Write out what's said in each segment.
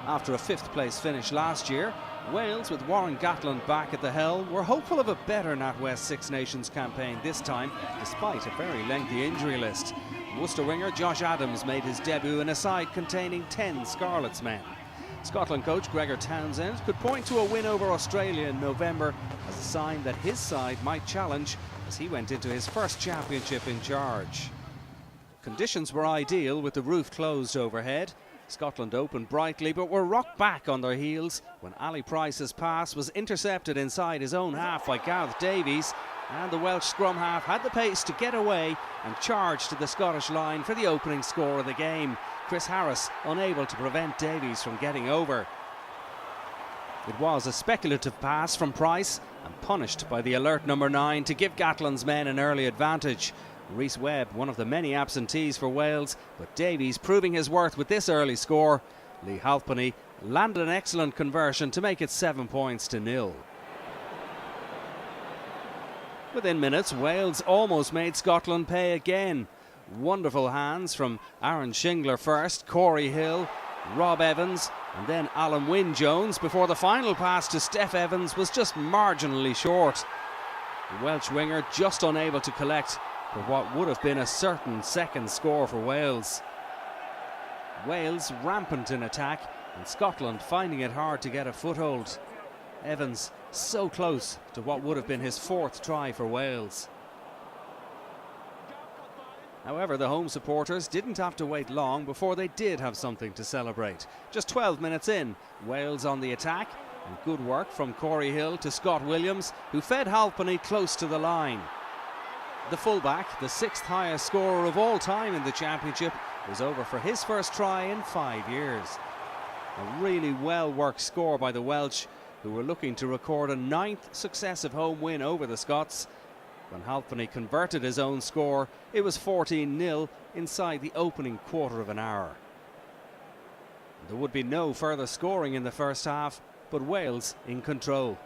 After a 5th place finish last year, Wales, with Warren Gatland back at the helm, were hopeful of a better NatWest Six Nations campaign this time, despite a very lengthy injury list. Worcester winger Josh Adams made his debut in a side containing 10 Scarlets men. Scotland coach Gregor Townsend could point to a win over Australia in November as a sign that his side might challenge as he went into his first championship in charge. Conditions were ideal with the roof closed overhead. Scotland opened brightly but were rocked back on their heels when Ali Price's pass was intercepted inside his own half by Gareth Davies, and the Welsh scrum half had the pace to get away and charge to the Scottish line for the opening score of the game. Chris Harris unable to prevent Davies from getting over. It was a speculative pass from Price and punished by the alert number 9 to give Gatland's men an early advantage. Rhys Webb, one of the many absentees for Wales, but Davies proving his worth with this early score. Lee Halfpenny landed an excellent conversion to make it 7 points to 0. Within minutes, Wales almost made Scotland pay again. Wonderful hands from Aaron Shingler first, Corey Hill, Rob Evans, and then Alan Wynne-Jones before the final pass to Steph Evans was just marginally short. The Welsh winger just unable to collect for what would have been a certain second score for Wales. Wales rampant in attack and Scotland finding it hard to get a foothold. Evans so close to what would have been his 4th try for Wales. However, the home supporters didn't have to wait long before they did have something to celebrate. Just 12 minutes in, Wales on the attack, and good work from Corey Hill to Scott Williams, who fed Halfpenny close to the line. The fullback, the 6th highest scorer of all time in the championship, was over for his first try in 5 years. A really well-worked score by the Welsh, who were looking to record a 9th successive home win over the Scots. When Halfpenny converted his own score, it was 14-0 inside the opening quarter of an hour. There would be no further scoring in the first half, but Wales in control.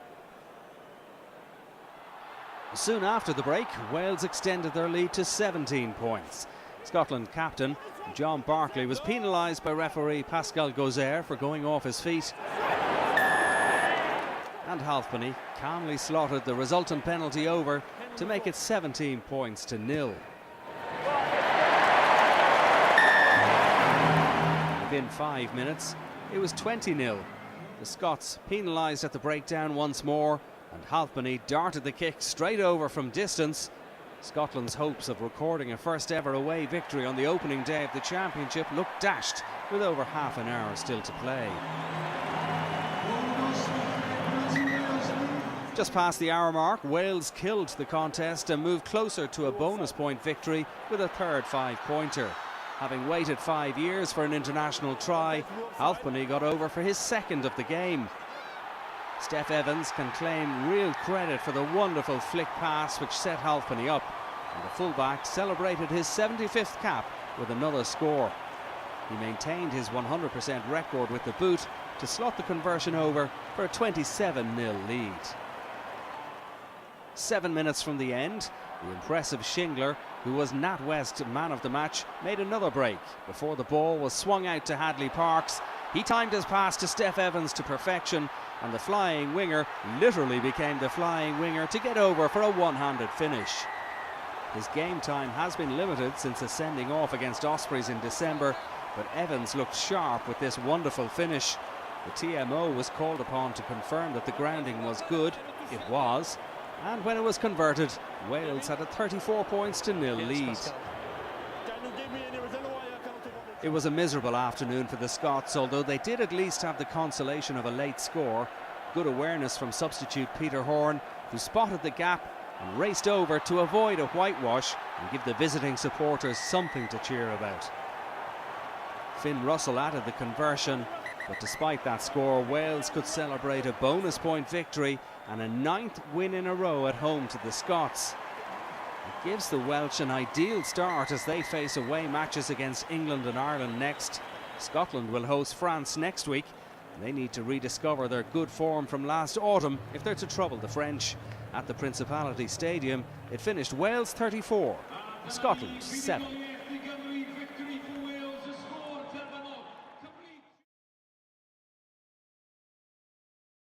Soon after the break, Wales extended their lead to 17 points. Scotland captain John Barclay was penalised by referee Pascal Gozer for going off his feet. And Halfpenny calmly slotted the resultant penalty over to make it 17 points to 0. Within 5 minutes, it was 20-0. The Scots penalised at the breakdown once more, and Halfpenny darted the kick straight over from distance. Scotland's hopes of recording a first ever away victory on the opening day of the championship looked dashed with over half an hour still to play. Just past the hour mark, Wales killed the contest and moved closer to a bonus point victory with a third 5-pointer. Having waited 5 years for an international try, Halfpenny got over for his 2nd of the game. Steph Evans can claim real credit for the wonderful flick pass which set Halfpenny up, and the fullback celebrated his 75th cap with another score. He maintained his 100% record with the boot to slot the conversion over for a 27-0 lead. 7 minutes from the end, the impressive Shingler, who was NatWest man of the match, made another break before the ball was swung out to Hadley Parks. He timed his pass to Steph Evans to perfection, and the flying winger literally became the flying winger to get over for a one-handed finish. His game time has been limited since a sending off against Ospreys in December, but Evans looked sharp with this wonderful finish. The TMO was called upon to confirm that the grounding was good. It was. And when it was converted, Wales had a 34 points to 0 lead. It was a miserable afternoon for the Scots, although they did at least have the consolation of a late score. Good awareness from substitute Peter Horne, who spotted the gap and raced over to avoid a whitewash and give the visiting supporters something to cheer about. Finn Russell added the conversion, but despite that score, Wales could celebrate a bonus point victory and a 9th win in a row at home to the Scots. It gives the Welsh an ideal start as they face away matches against England and Ireland next. Scotland will host France next week. They need to rediscover their good form from last autumn if they're to trouble the French. At the Principality Stadium, it finished Wales 34, Scotland 7.